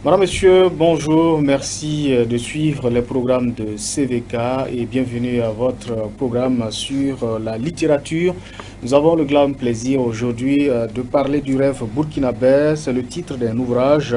Madame, Monsieur, bonjour, merci de suivre les programmes de CVK et bienvenue à votre programme sur la littérature. Nous avons le grand plaisir aujourd'hui de parler du rêve burkinabé. C'est le titre d'un ouvrage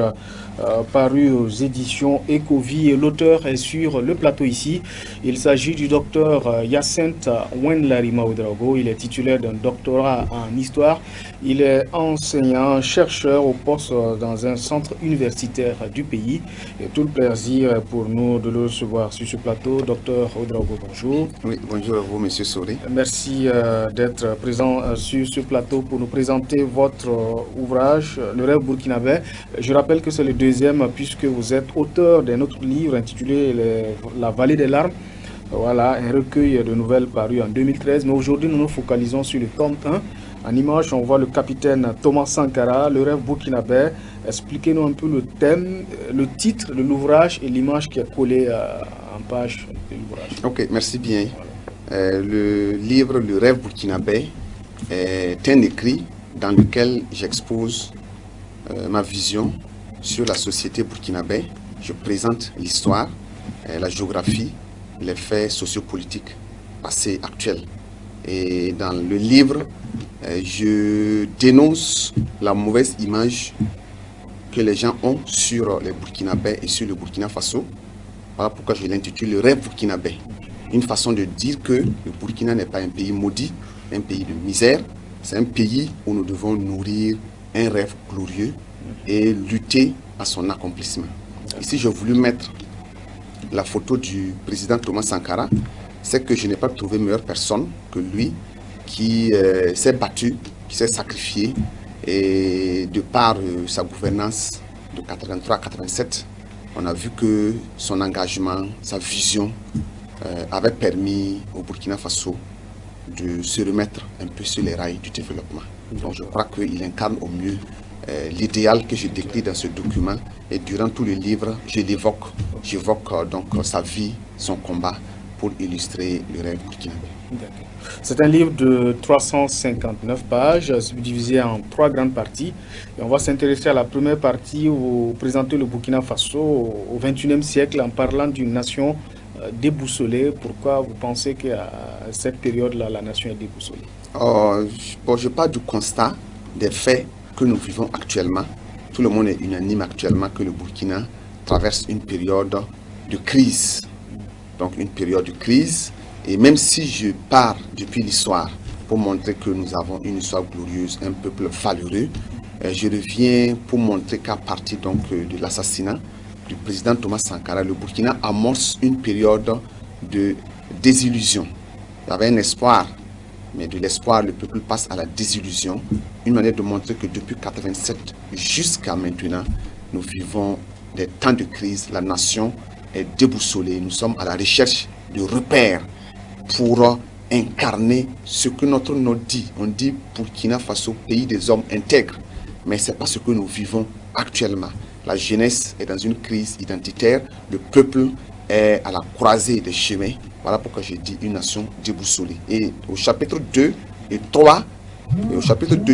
paru aux éditions Ecovie et l'auteur est sur le plateau ici. Il s'agit du docteur Hyacinthe Wenlarima Ouedraogo. Il est titulaire d'un doctorat en histoire. Il est enseignant, chercheur au poste dans un centre universitaire du pays. Et tout le plaisir pour nous de le recevoir sur ce plateau. Docteur Ouedraogo, bonjour. Oui, bonjour à vous, Monsieur Soré. Merci d'être présent sur ce plateau pour nous présenter votre ouvrage, Le rêve burkinabé. Je rappelle que c'est le deuxième puisque vous êtes auteur d'un autre livre intitulé La vallée des larmes. Voilà, un recueil de nouvelles paru en 2013. Mais aujourd'hui, nous nous focalisons sur le tome 1. En image, on voit le capitaine Thomas Sankara, Le rêve burkinabé. Expliquez-nous un peu le thème, le titre de l'ouvrage et l'image qui est collée en page de l'ouvrage. Ok, merci bien. Le livre Le rêve burkinabé est un écrit dans lequel j'expose ma vision sur la société burkinabé. Je présente l'histoire, la géographie, les faits sociopolitiques passés actuels. Et dans le livre, je dénonce la mauvaise image que les gens ont sur les Burkinabés et sur le Burkina Faso. Voilà pourquoi je l'intitule Le rêve burkinabé. Une façon de dire que le Burkina n'est pas un pays maudit, un pays de misère. C'est un pays où nous devons nourrir un rêve glorieux et lutter à son accomplissement. Ici, j'ai voulu mettre la photo du président Thomas Sankara. C'est que je n'ai pas trouvé meilleure personne que lui qui s'est battu, qui s'est sacrifié et de par sa gouvernance de 83 à 87, on a vu que son engagement, sa vision avait permis au Burkina Faso de se remettre un peu sur les rails du développement. Donc je crois qu'il incarne au mieux l'idéal que je décris dans ce document et durant tout le livre, j'évoque donc sa vie, son combat pour illustrer le rêve burkinabé. C'est un livre de 359 pages, subdivisé en 3 grandes parties. Et on va s'intéresser à la première partie où vous présentez le Burkina Faso au XXIe siècle en parlant d'une nation déboussolée. Pourquoi vous pensez qu'à cette période-là, la nation est déboussolée? Je parle du constat des faits que nous vivons actuellement. Tout le monde est unanime actuellement que le Burkina traverse une période de crise. Donc une période de crise. Et même si je pars depuis l'histoire pour montrer que nous avons une histoire glorieuse, un peuple valeureux, je reviens pour montrer qu'à partir donc de l'assassinat du président Thomas Sankara, le Burkina amorce une période de désillusion. Il y avait un espoir, mais de l'espoir, le peuple passe à la désillusion. Une manière de montrer que depuis 1987 jusqu'à maintenant, nous vivons des temps de crise. La nation est déboussolée. Nous sommes à la recherche de repères pour incarner ce que notre nom dit. On dit Burkina Faso, pays des hommes intègres. Mais ce n'est pas ce que nous vivons actuellement. La jeunesse est dans une crise identitaire. Le peuple est à la croisée des chemins. Voilà pourquoi j'ai dit une nation déboussolée. Et au chapitre 2 et 3, et au chapitre 2,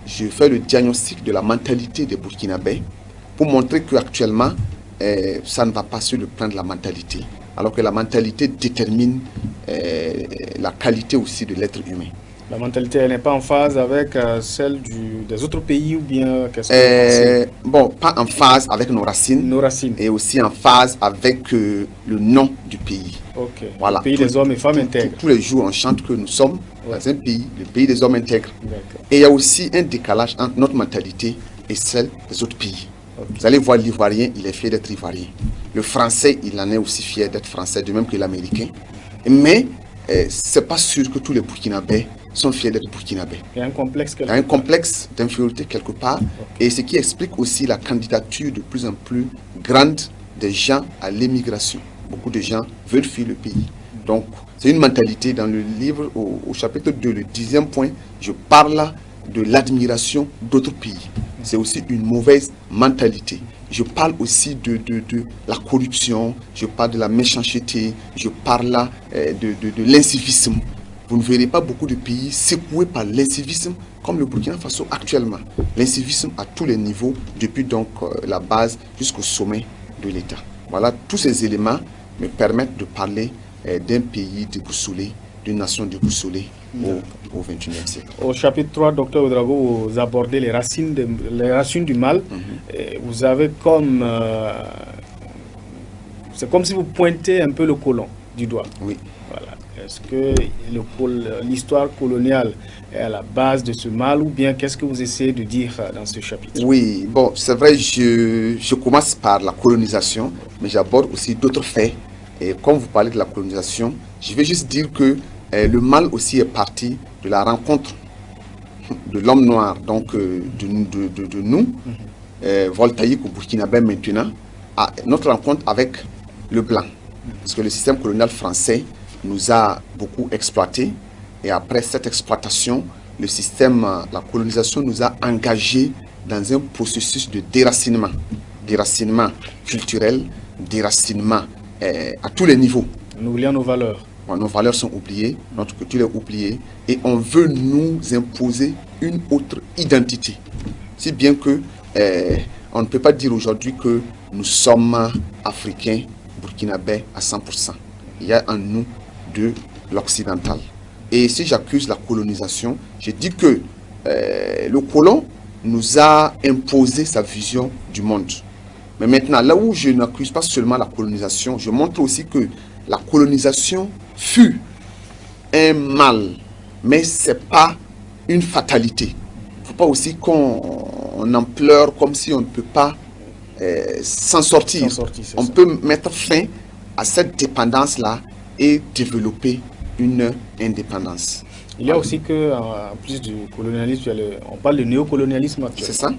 je fais le diagnostic de la mentalité des Burkinabés pour montrer qu'actuellement, ça ne va pas sur le plan de la mentalité. Alors que la mentalité détermine la qualité aussi de l'être humain. La mentalité, elle n'est pas en phase avec celle des autres pays ou bien qu'est-ce que vous pensez? Bon, pas en phase avec nos racines. Nos racines. Et aussi en phase avec le nom du pays. Ok. Voilà. Le pays des hommes et femmes intègres. Tous les jours, on chante que nous sommes dans un pays, le pays des hommes intègres. D'accord. Et il y a aussi un décalage entre notre mentalité et celle des autres pays. Okay. Vous allez voir l'Ivoirien, il est fier d'être Ivoirien. Le Français, il en est aussi fier d'être Français, de même que l'Américain. Mais ce n'est pas sûr que tous les Burkinabés sont fiers d'être Burkinabés. Il y a un complexe Il y a un complexe d'infériorité quelque part. Okay. Et ce qui explique aussi la candidature de plus en plus grande des gens à l'émigration. Beaucoup de gens veulent fuir le pays. Donc, c'est une mentalité. Dans le livre, au chapitre 2, le 10e point, je parle de l'admiration d'autres pays. C'est aussi une mauvaise mentalité. Je parle aussi de la corruption, je parle de la méchanceté, je parle de l'incivisme. vous ne verrez pas beaucoup de pays secoués par l'incivisme comme le Burkina Faso actuellement. L'incivisme à tous les niveaux, depuis donc la base jusqu'au sommet de l'État. Voilà, tous ces éléments me permettent de parler d'un pays déboussolé, d'une nation déboussolée au XXIe siècle. Au chapitre 3, Dr Ouedraogo, vous abordez les racines du mal. Et vous avez comme... c'est comme si vous pointez un peu le colon du doigt. Oui. Voilà. Est-ce que l'histoire coloniale est à la base de ce mal, ou bien qu'est-ce que vous essayez de dire dans ce chapitre? Oui, bon, c'est vrai, je commence par la colonisation, mais j'aborde aussi d'autres faits. Et comme vous parlez de la colonisation, je vais juste dire que le mal aussi est parti de la rencontre de l'homme noir, donc de nous, voltaïque ou burkinabé maintenant, à notre rencontre avec le blanc. Parce que le système colonial français nous a beaucoup exploités, et après cette exploitation, le système, la colonisation nous a engagés dans un processus de déracinement culturel, déracinement à tous les niveaux. Nous oublions nos valeurs. Nos valeurs sont oubliées, notre culture est oubliée, et on veut nous imposer une autre identité. Si bien que on ne peut pas dire aujourd'hui que nous sommes africains, burkinabés à 100%. Il y a en nous de l'occidental. Et si j'accuse la colonisation, je dis que le colon nous a imposé sa vision du monde. Mais maintenant, là où je n'accuse pas seulement la colonisation, je montre aussi que la colonisation fut un mal, mais ce n'est pas une fatalité. Il ne faut pas aussi qu'on en pleure comme si on ne peut pas s'en sortir. On peut mettre fin à cette dépendance-là et développer une indépendance. Il y a aussi que, en plus du colonialisme, on parle de néocolonialisme actuel. C'est ça.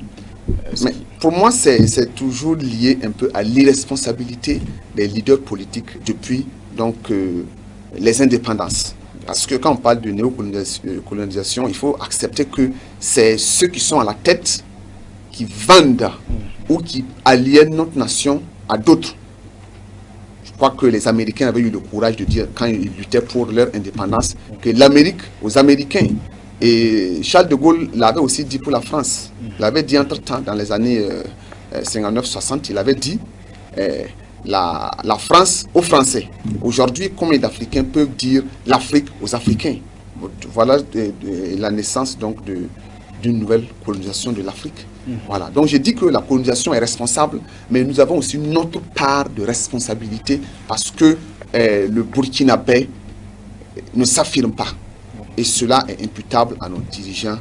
Mais pour moi, c'est toujours lié un peu à l'irresponsabilité des leaders politiques depuis donc, les indépendances. Parce que quand on parle de néocolonisation, il faut accepter que c'est ceux qui sont à la tête qui vendent ou qui aliènent notre nation à d'autres. Je crois que les Américains avaient eu le courage de dire, quand ils luttaient pour leur indépendance, que l'Amérique aux Américains. Et Charles de Gaulle l'avait aussi dit pour la France. Il avait dit entre-temps, dans les années 59-60, il avait dit la France aux Français. Aujourd'hui, combien d'Africains peuvent dire l'Afrique aux Africains? Voilà la naissance donc d'une nouvelle colonisation de l'Afrique. Voilà. Donc je dis que la colonisation est responsable, mais nous avons aussi notre part de responsabilité parce que le Burkinabé ne s'affirme pas. Et cela est imputable à nos dirigeants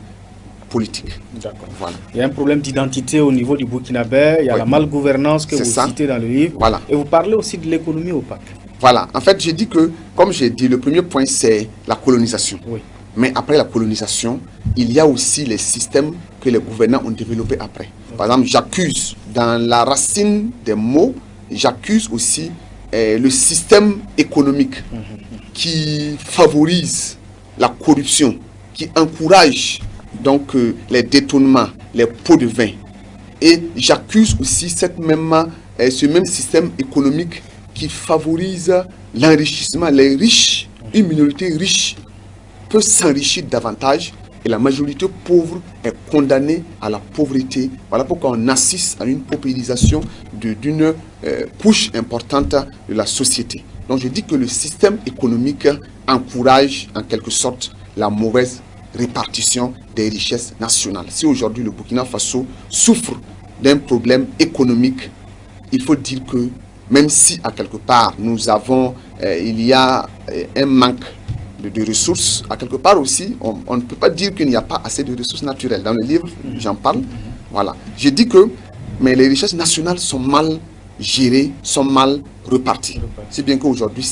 politiques. D'accord. Voilà. Il y a un problème d'identité au niveau du Burkinabé, il y a la malgouvernance que vous citez dans le livre. Voilà. Et vous parlez aussi de l'économie opaque. Voilà. En fait, j'ai dit que, comme j'ai dit, le premier point, c'est la colonisation. Oui. Mais après la colonisation, il y a aussi les systèmes que les gouvernants ont développés après. Par exemple, j'accuse, dans la racine des mots, j'accuse aussi le système économique qui favorise la corruption, qui encourage donc les détournements, les pots de vin. Et j'accuse aussi ce même système économique qui favorise l'enrichissement. Les riches, une minorité riche peut s'enrichir davantage et la majorité pauvre est condamnée à la pauvreté. Voilà pourquoi on assiste à une paupérisation d'une couche importante de la société. Donc je dis que le système économique encourage en quelque sorte la mauvaise répartition des richesses nationales. Si aujourd'hui le Burkina Faso souffre d'un problème économique, il faut dire que même si à quelque part il y a un manque de ressources, à quelque part aussi, on ne peut pas dire qu'il n'y a pas assez de ressources naturelles. Dans le livre, j'en parle. Voilà. Je dis que mais les richesses nationales sont mal gérées, sont mal reparties. Si bien qu'aujourd'hui,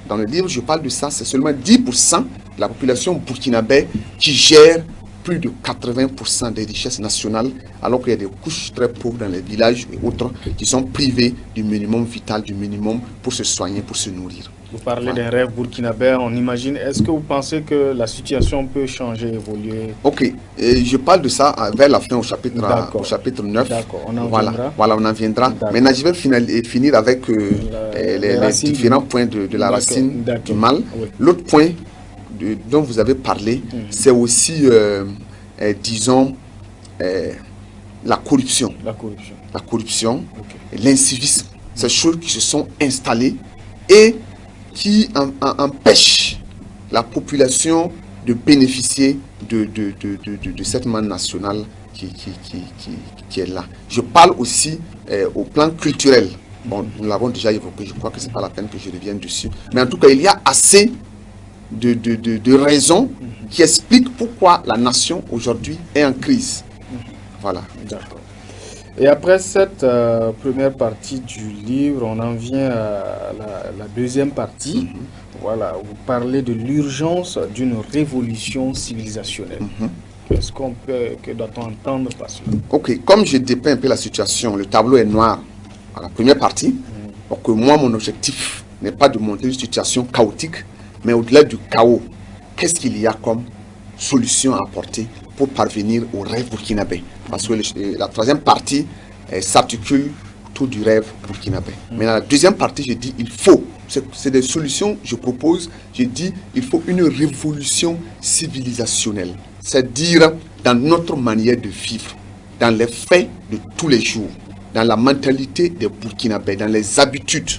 dans le livre, je parle de ça, c'est seulement 10% de la population burkinabé qui gère plus de 80% des richesses nationales, alors qu'il y a des couches très pauvres dans les villages et autres qui sont privées du minimum vital, du minimum pour se soigner, pour se nourrir. Vous parlez d'un rêve burkinabé, on imagine. Est-ce que vous pensez que la situation peut changer, évoluer? Ok, je parle de ça vers la fin au chapitre 9. D'accord, on en viendra. Voilà, on en viendra. Maintenant, je vais finir avec les différents points de la racine du mal. Oui. L'autre point dont vous avez parlé, c'est aussi, disons, la corruption. La corruption, l'incivisme. Ces choses qui se sont installées et qui empêchent la population de bénéficier de cette manne nationale qui est là. Je parle aussi au plan culturel. Bon, nous l'avons déjà évoqué, je crois que ce n'est pas la peine que je revienne dessus. Mais en tout cas, il y a assez de raisons qui expliquent pourquoi la nation aujourd'hui est en crise. Voilà. D'accord. Et après cette première partie du livre, on en vient à la deuxième partie. Voilà, vous parlez de l'urgence d'une révolution civilisationnelle. Que doit-on entendre par cela? Ok, comme je dépeins un peu la situation, le tableau est noir à la première partie. Donc moi, mon objectif n'est pas de montrer une situation chaotique, mais au-delà du chaos, qu'est-ce qu'il y a comme solution à apporter pour parvenir au rêve burkinabé? Parce que la troisième partie s'articule autour du rêve burkinabé. Mais dans la deuxième partie, je dis il faut, c'est des solutions, je propose, je dis il faut une révolution civilisationnelle. C'est-à-dire dans notre manière de vivre, dans les faits de tous les jours, dans la mentalité des Burkinabés, dans les habitudes,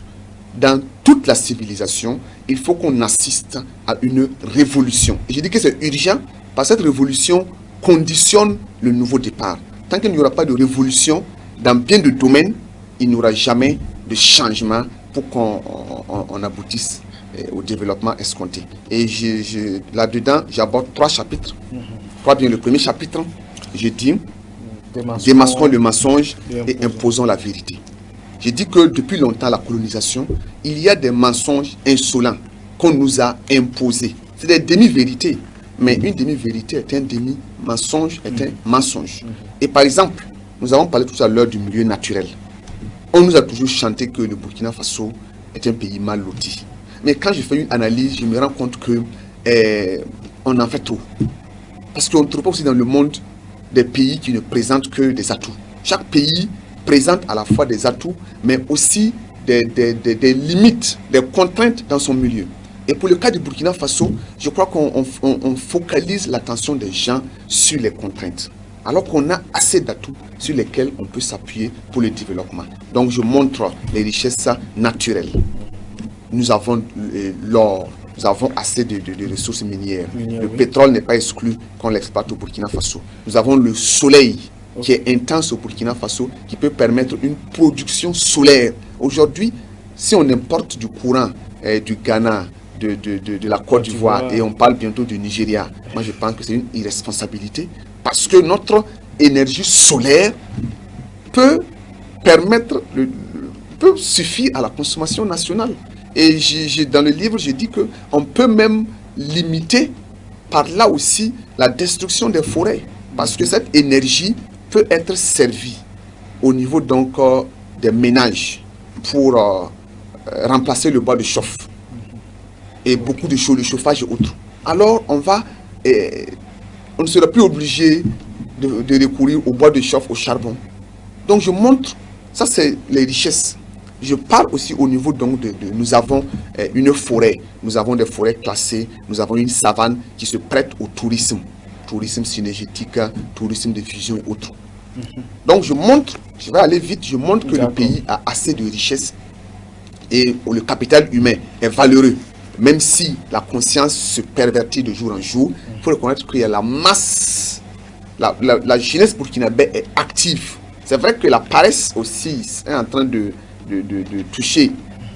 dans toute la civilisation, il faut qu'on assiste à une révolution. Et je dis que c'est urgent parce que cette révolution conditionne le nouveau départ. Tant qu'il n'y aura pas de révolution dans bien de domaines, il n'y aura jamais de changement pour qu'on aboutisse au développement escompté. Et là-dedans, j'aborde 3 chapitres. Le premier chapitre, je dis démasquons le mensonge et imposons la vérité. Je dis que depuis longtemps, la colonisation, il y a des mensonges insolents qu'on nous a imposés. C'est des demi-vérités. Mais une demi-vérité est un demi-mensonge, est un mensonge. Et par exemple, nous avons parlé tout à l'heure du milieu naturel. On nous a toujours chanté que le Burkina Faso est un pays mal loti. Mais quand je fais une analyse, je me rends compte que on en fait trop. Parce qu'on ne trouve pas aussi dans le monde des pays qui ne présentent que des atouts. Chaque pays présente à la fois des atouts, mais aussi des limites, des contraintes dans son milieu. Et pour le cas du Burkina Faso, je crois qu'on focalise l'attention des gens sur les contraintes, alors qu'on a assez d'atouts sur lesquels on peut s'appuyer pour le développement. Donc je montre les richesses naturelles. Nous avons l'or, nous avons assez de ressources minières. Le pétrole n'est pas exclu qu'on l'exploite au Burkina Faso. Nous avons le soleil qui est intense au Burkina Faso, qui peut permettre une production solaire. Aujourd'hui, si on importe du courant du Ghana, de la Côte d'Ivoire, et on parle bientôt du Nigeria, moi je pense que c'est une irresponsabilité, parce que notre énergie solaire peut suffire à la consommation nationale. Et dans le livre, je dis qu'on peut même limiter par là aussi la destruction des forêts, parce que cette énergie peut être servie au niveau donc des ménages pour remplacer le bois de chauffe et beaucoup de choses, le chauffage et autres. Alors on ne sera plus obligé de recourir au bois de chauffe, au charbon. Donc je montre, ça c'est les richesses. Je parle aussi au niveau donc nous avons une forêt, nous avons des forêts classées, nous avons une savane qui se prête au tourisme synergétique, tourisme de fusion et autres. Donc je vais aller vite, je montre que le pays a assez de richesses et le capital humain est valeureux. Même si la conscience se pervertit de jour en jour, il faut reconnaître qu'il y a la masse, la jeunesse burkinabé est active. C'est vrai que la paresse aussi est en train de toucher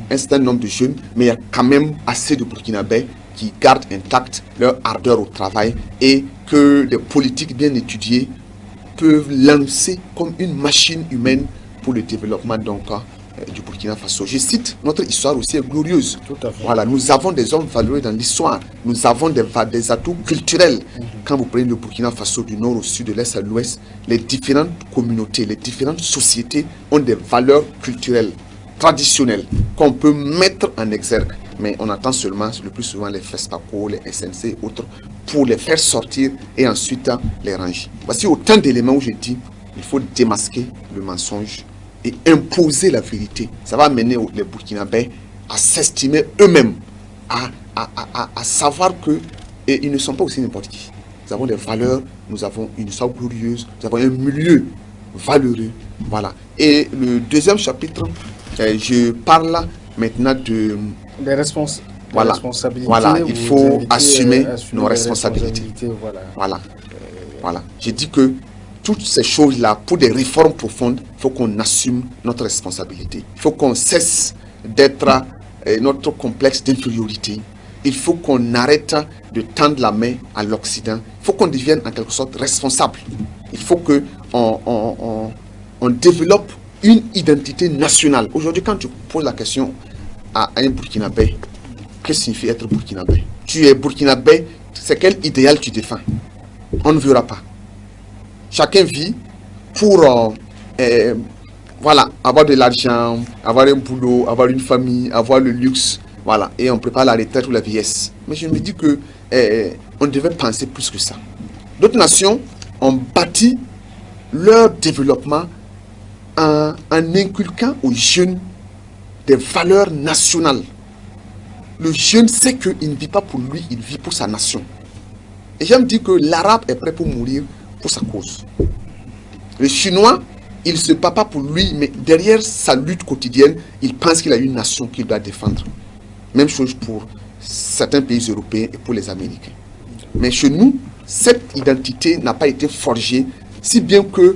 un certain nombre de jeunes, mais il y a quand même assez de Burkinabés qui gardent intacte leur ardeur au travail et que des politiques bien étudiées peuvent lancer comme une machine humaine pour le développement donc, du Burkina Faso. Je cite, notre histoire aussi est glorieuse. Tout à fait. Voilà, nous avons des hommes valeureux dans l'histoire, nous avons des atouts culturels. Quand vous prenez le Burkina Faso du nord au sud, de l'est à l'ouest, les différentes communautés, les différentes sociétés ont des valeurs culturelles, traditionnelles, qu'on peut mettre en exergue. Mais on attend seulement, le plus souvent, les FESPACO, les SNC et autres, pour les faire sortir et ensuite les ranger. Voici autant d'éléments où je dis il faut démasquer le mensonge et imposer la vérité. Ça va amener les Burkinabés à s'estimer eux-mêmes, à savoir que Et ils ne sont pas aussi n'importe qui. Nous avons des valeurs, nous avons une histoire glorieuse, nous avons un milieu valeureux. Voilà. Et le deuxième chapitre, je parle maintenant de... Des responsabilités. Voilà, il faut assumer nos responsabilités. Voilà. J'ai dit que toutes ces choses-là, pour des réformes profondes, il faut qu'on assume notre responsabilité. Il faut qu'on cesse d'être notre complexe d'infériorité. Il faut qu'on arrête de tendre la main à l'Occident. Il faut qu'on devienne en quelque sorte responsable. Il faut qu'on développe une identité nationale. Aujourd'hui, quand tu poses la question à un Burkinabé, qu'est-ce que signifie être Burkinabé? Tu es Burkinabé, c'est quel idéal tu défends? On ne verra pas. Chacun vit pour voilà, avoir de l'argent, avoir un boulot, avoir une famille, avoir le luxe. Voilà, et on prépare la retraite ou la vieillesse. Mais je me dis que on devait penser plus que ça. D'autres nations ont bâti leur développement en inculquant aux jeunes des valeurs nationales. Le jeune sait qu'il ne vit pas pour lui, il vit pour sa nation. Et j'aime dire que l'arabe est prêt pour mourir pour sa cause. Le chinois, il ne se bat pas pour lui, mais derrière sa lutte quotidienne, il pense qu'il a une nation qu'il doit défendre. Même chose pour certains pays européens et pour les Américains. Mais chez nous, cette identité n'a pas été forgée, si bien que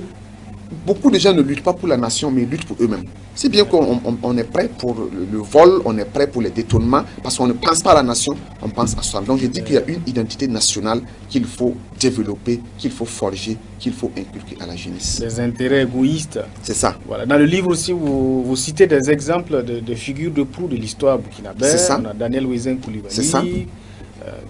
beaucoup de gens ne luttent pas pour la nation, mais luttent pour eux-mêmes. Si bien qu'on est prêt pour le vol, on est prêt pour les détournements, parce qu'on ne pense pas à la nation, on pense à soi. Donc je dis qu'il y a une identité nationale qu'il faut développer, qu'il faut forger, qu'il faut inculquer à la jeunesse. Les intérêts égoïstes. C'est ça. Voilà. Dans le livre aussi, vous citez des exemples de figures de proue de l'histoire burkinabé. C'est ça. On a Daniel Wezen Koulibaly,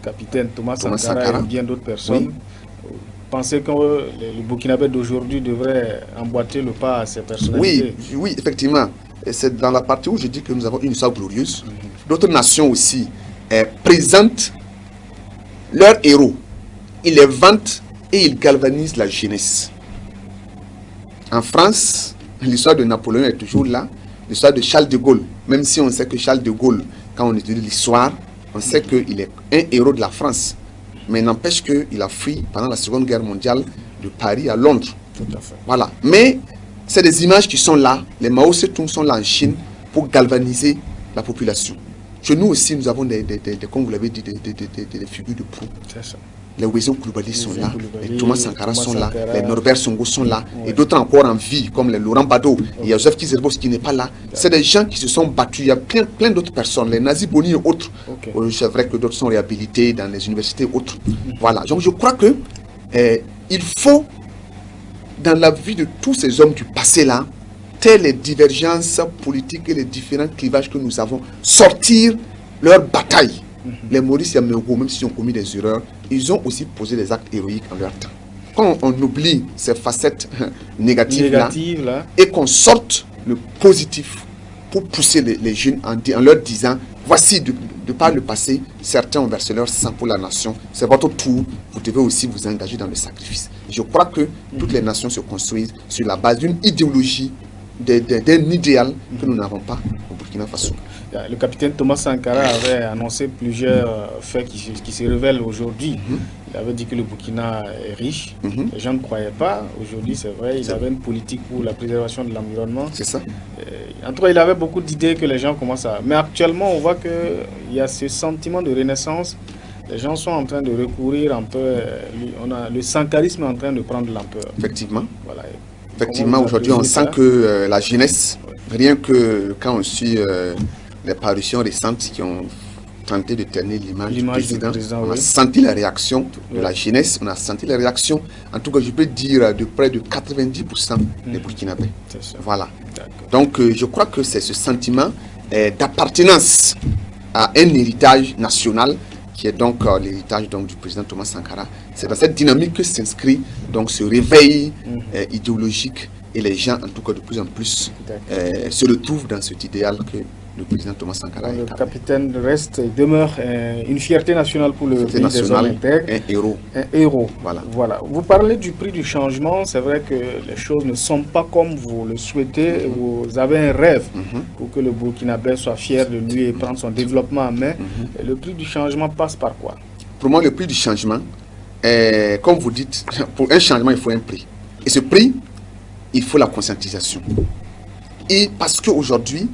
capitaine Thomas Sankara et bien d'autres personnes. Oui. Pensez que le Burkinabé d'aujourd'hui devrait emboîter le pas à ces personnalités? Oui, effectivement. C'est dans la partie où je dis que nous avons une histoire glorieuse. D'autres nations aussi présentent leurs héros. Ils les vantent et ils galvanisent la jeunesse. En France, l'histoire de Napoléon est toujours là. L'histoire de Charles de Gaulle, même si on sait que Charles de Gaulle, quand on étudie l'histoire, on sait qu'il est un héros de la France. Mais n'empêche qu'il a fui pendant la Seconde Guerre mondiale de Paris à Londres. Tout à fait. Voilà. Mais c'est des images qui sont là. Les Mao Tse-tung sont là en Chine pour galvaniser la population. Chez nous aussi, nous avons comme vous l'avez dit, des figures de proue. C'est ça. Les Wezen Koulibaly sont là, les Thomas Sankara sont là, les Norbert Songo sont là, et d'autres encore en vie, comme les Laurent Bado, il y a Joseph Kizerbo qui n'est pas là. C'est des gens qui se sont battus. Il y a plein d'autres personnes, les Nazis Boni et autres. C'est vrai que d'autres sont réhabilités dans les universités et autres. Voilà. Donc je crois que il faut, dans la vie de tous ces hommes du passé-là, telles les divergences politiques et les différents clivages que nous avons, sortir leur bataille. Les Maurice Yamerogo, même s'ils ont commis des erreurs, ils ont aussi posé des actes héroïques en leur temps. Quand on oublie ces facettes négatives-là, et qu'on sorte le positif pour pousser les jeunes en leur disant, voici de par le passé, certains ont versé leur sang pour la nation, c'est votre tour, vous devez aussi vous engager dans le sacrifice. Je crois que toutes les nations se construisent sur la base d'une idéologie, d'un idéal que nous n'avons pas au Burkina Faso. Le capitaine Thomas Sankara avait annoncé plusieurs faits qui se révèlent aujourd'hui. Il avait dit que le Burkina est riche. Les gens ne croyaient pas. Aujourd'hui, c'est vrai, il avait une politique pour la préservation de l'environnement. C'est ça. En tout cas, il avait beaucoup d'idées que les gens commencent à... Mais actuellement, on voit qu'il y a ce sentiment de renaissance. Les gens sont en train de recourir un peu... le sankarisme est en train de prendre l'ampleur. Effectivement. Voilà. Effectivement, aujourd'hui, on sent que la jeunesse, rien que quand on suit les parutions récentes qui ont tenté de ternir l'image du président, on a senti la réaction de la jeunesse, on a senti la réaction, en tout cas, je peux dire, de près de 90% des Burkinabés. Voilà. Donc, je crois que c'est ce sentiment d'appartenance à un héritage national qui est donc l'héritage du président Thomas Sankara. C'est dans cette dynamique que s'inscrit donc ce réveil idéologique, et les gens, en tout cas de plus en plus, se retrouvent dans cet idéal que le président Thomas Sankara le capitaine reste et demeure une fierté nationale pour le pays des hommes intègres. Un héros. Un héros. Voilà. Vous parlez du prix du changement. C'est vrai que les choses ne sont pas comme vous le souhaitez. Vous avez un rêve pour que le Burkinabé soit fier de lui et prendre son développement en main. Et le prix du changement passe par quoi? pour moi, le prix du changement, comme vous dites, pour un changement, il faut un prix. Et ce prix, il faut la conscientisation. Et parce qu'aujourd'hui,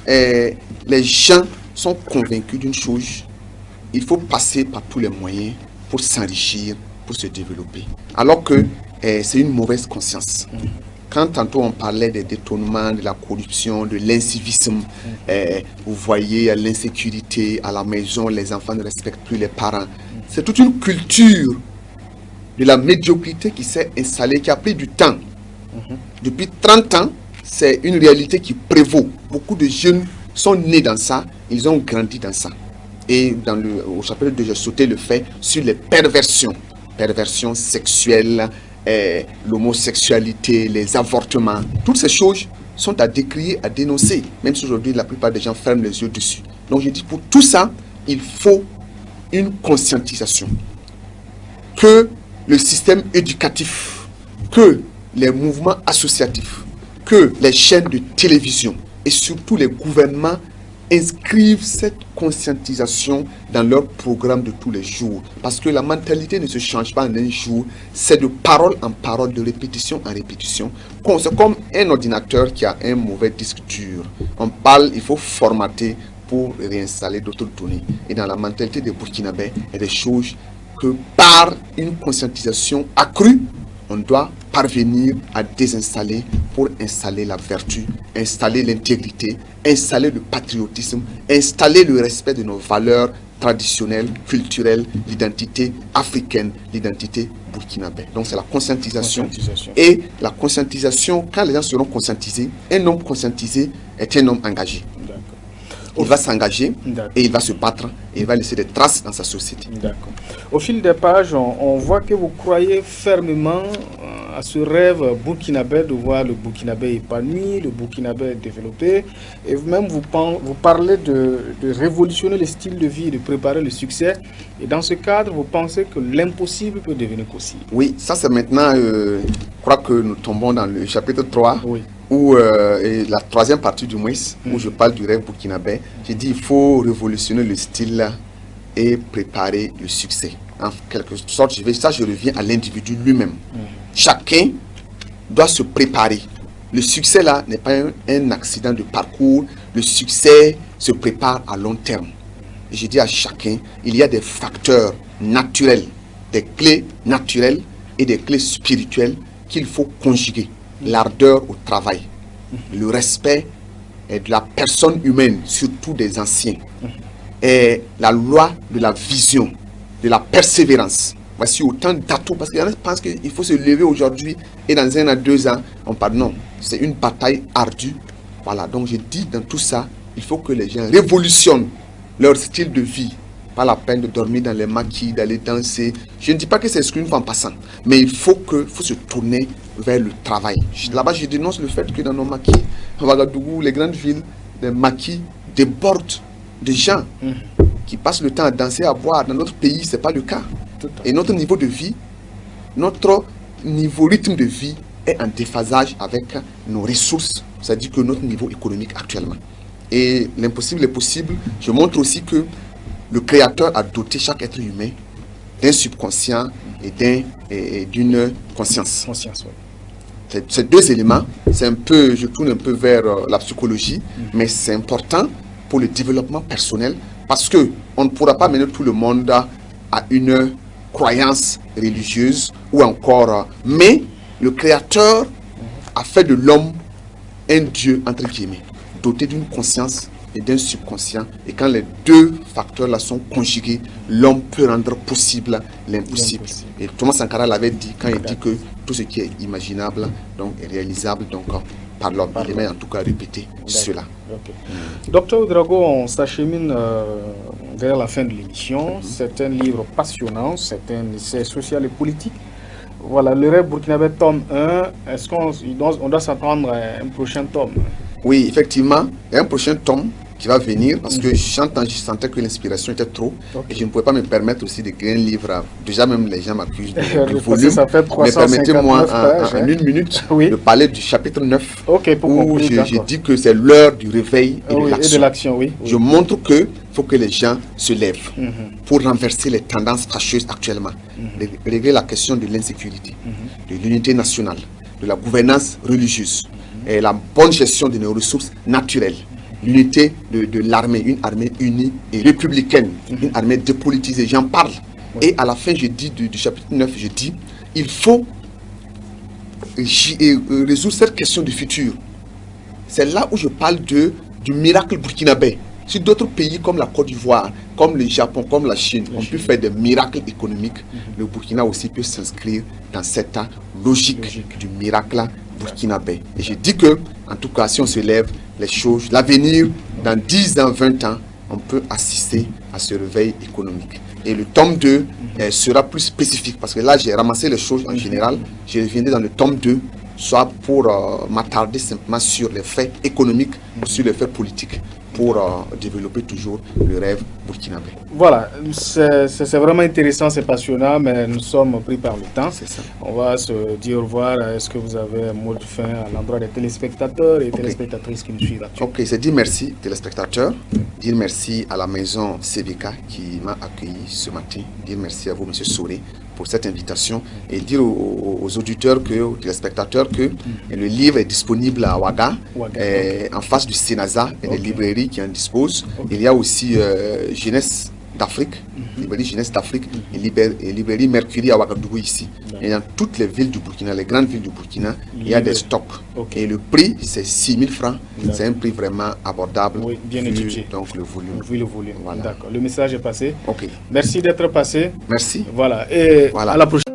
les gens sont convaincus d'une chose, il faut passer par tous les moyens pour s'enrichir, pour se développer. Alors que c'est une mauvaise conscience. Quand tantôt on parlait des détournements, de la corruption, de l'incivisme, vous voyez l'insécurité à la maison, les enfants ne respectent plus les parents. C'est toute une culture de la médiocrité qui s'est installée, qui a pris du temps. Depuis 30 ans, c'est une réalité qui prévaut. Beaucoup de jeunes sont nés dans ça, ils ont grandi dans ça. Et au chapitre 2, j'ai sauté le fait sur les perversions. Perversions sexuelles, l'homosexualité, les avortements. Toutes ces choses sont à décrier, à dénoncer. Même si aujourd'hui, la plupart des gens ferment les yeux dessus. Donc je dis, pour tout ça, il faut une conscientisation. Que le système éducatif, que les mouvements associatifs, que les chaînes de télévision et surtout les gouvernements inscrivent cette conscientisation dans leur programme de tous les jours. Parce que la mentalité ne se change pas en un jour, c'est de parole en parole, de répétition en répétition. C'est comme un ordinateur qui a un mauvais disque dur. On parle, il faut formater pour réinstaller d'autres données. Et dans la mentalité des Burkinabés, il y a des choses que par une conscientisation accrue, on doit parvenir à désinstaller pour installer la vertu, installer l'intégrité, installer le patriotisme, installer le respect de nos valeurs traditionnelles, culturelles, l'identité africaine, l'identité burkinabé. Donc c'est la conscientisation. Et la conscientisation, quand les gens seront conscientisés, un homme conscientisé est un homme engagé. Il va s'engager et il va se battre et il va laisser des traces dans sa société. D'accord. Au fil des pages, on voit que vous croyez fermement à ce rêve burkinabé de voir le burkinabé épanoui, le burkinabé développé. Et vous-même, vous parlez de révolutionner le style de vie, de préparer le succès. Et dans ce cadre, vous pensez que l'impossible peut devenir possible. Oui, ça c'est maintenant, je crois que nous tombons dans le chapitre 3. Oui. Où, et la troisième partie du mois, où je parle du rêve burkinabé, j'ai dit il faut révolutionner le style et préparer le succès. En quelque sorte, je reviens à l'individu lui-même. Chacun doit se préparer. Le succès là n'est pas un accident de parcours. Le succès se prépare à long terme. Et j'ai dit à chacun, il y a des facteurs naturels, des clés naturelles et des clés spirituelles qu'il faut conjuguer. L'ardeur au travail, le respect de la personne humaine, surtout des anciens, et la loi de la vision, de la persévérance. Voici autant d'atouts, parce qu'il y en a qui pensent qu'il faut se lever aujourd'hui et dans 1 à 2 ans, on parle non, c'est une bataille ardue. Voilà, donc je dis dans tout ça, il faut que les gens révolutionnent leur style de vie. Pas la peine de dormir dans les maquis, d'aller danser. Je ne dis pas que c'est exclu une fois en passant, mais il faut se tourner vers le travail. Là-bas, je dénonce le fait que dans nos maquis, à Ouagadougou, les grandes villes, les maquis débordent de gens qui passent le temps à danser, à boire. Dans notre pays, ce n'est pas le cas. Et notre niveau de vie, notre rythme de vie est en déphasage avec nos ressources, c'est-à-dire que notre niveau économique actuellement. Et l'impossible est possible. Je montre aussi que le Créateur a doté chaque être humain d'un subconscient et d'une conscience. Ces deux éléments, c'est un peu, je tourne un peu vers la psychologie, mais c'est important pour le développement personnel parce que on ne pourra pas mener tout le monde à une croyance religieuse ou encore, mais le Créateur a fait de l'homme un Dieu entre guillemets, doté d'une conscience et d'un subconscient. Et quand les deux facteurs-là sont conjugués, l'homme peut rendre possible l'impossible. Et Thomas Sankara l'avait dit quand il dit que tout ce qui est imaginable donc, est réalisable donc, par l'homme. Il aimait en tout cas répéter cela. Docteur Ouedraogo, on s'achemine vers la fin de l'émission. C'est un livre passionnant, c'est un essai social et politique. Voilà, le rêve burkinabé tome 1. Est-ce qu'on doit s'attendre à un prochain tome? Oui, effectivement, il y a un prochain tome qui va venir, parce que je sentais que l'inspiration était trop, et je ne pouvais pas me permettre aussi d'écrire un livre. Déjà même les gens m'accusent de volume. Ça fait 359 mais permettez-moi pages, en une minute oui. de parler du chapitre 9, où j'ai dit que c'est l'heure du réveil et de l'action. Oui. Je montre que faut que les gens se lèvent pour renverser les tendances fâcheuses actuellement, régler la question de l'insécurité, de l'unité nationale, de la gouvernance religieuse, et la bonne gestion de nos ressources naturelles, l'unité de l'armée, une armée unie et républicaine, une armée dépolitisée. J'en parle. Et à la fin, je dis du chapitre 9, je dis, il faut résoudre cette question du futur. C'est là où je parle du miracle burkinabé. Si d'autres pays comme la Côte d'Ivoire, comme le Japon, comme la Chine ont pu faire des miracles économiques, le Burkina aussi peut s'inscrire dans cette logique du miracle burkinabé. Et je dis que, en tout cas, si on se lève, les choses, l'avenir, dans 10 ans, 20 ans, on peut assister à ce réveil économique. Et le tome 2 sera plus spécifique, parce que là, j'ai ramassé les choses en général. Je reviendrai dans le tome 2, soit pour m'attarder simplement sur les faits économiques ou sur les faits politiques, pour développer toujours le rêve burkinabé. Voilà, c'est vraiment intéressant, c'est passionnant, mais nous sommes pris par le temps. C'est ça. On va se dire au revoir. Est-ce que vous avez un mot de fin à l'endroit des téléspectateurs et téléspectatrices qui nous suivent actuellement? Ok, c'est dire merci téléspectateurs, dire merci à la maison CVK qui m'a accueilli ce matin, dire merci à vous, M. Soré, pour cette invitation, et dire aux auditeurs, aux téléspectateurs que le livre est disponible à Ouaga, en face du Sénasa, et des librairies qui en disposent. Il y a aussi Jeunesse d'Afrique, librairie Jeunesse d'Afrique, et librairie Mercury à Ouagadougou ici. Et dans toutes les villes du Burkina, les grandes villes du Burkina, il y a des stocks. Et le prix, c'est 6 000 francs. C'est un prix vraiment abordable. Oui, bien étudié. Donc le volume. Vu le volume. Voilà. D'accord. Le message est passé. Ok. Merci d'être passé. Merci. Voilà. Et à la prochaine.